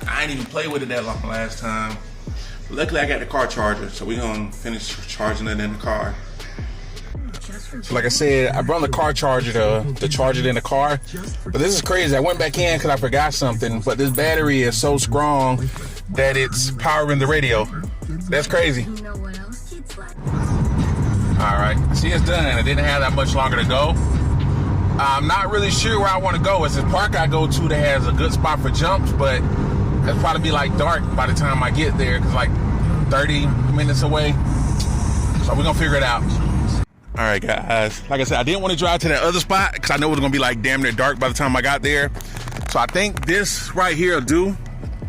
I ain't even played with it that long last time. But luckily I got the car charger, so we're gonna finish charging it in the car. So like I said, I brought the car charger to charge it in the car. But this is crazy. I went back in because I forgot something. But this battery is so strong that it's powering the radio. That's crazy. Alright, see, it's done. I didn't have that much longer to go. I'm not really sure where I want to go. It's this park I go to that has a good spot for jumps, but it'll probably be like dark by the time I get there because like 30 minutes away. So we're gonna figure it out. All right, guys. Like I said, I didn't want to drive to that other spot because I know it was gonna be like damn near dark by the time I got there. So I think this right here will do.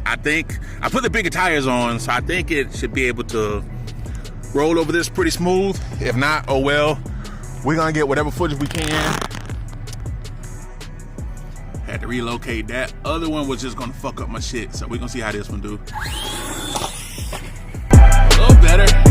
I think I put the bigger tires on, so I think it should be able to roll over this pretty smooth. If not, oh well. We're gonna get whatever footage we can. Had to relocate that. Other one was just gonna fuck up my shit, so we're gonna see how this one do. A little better.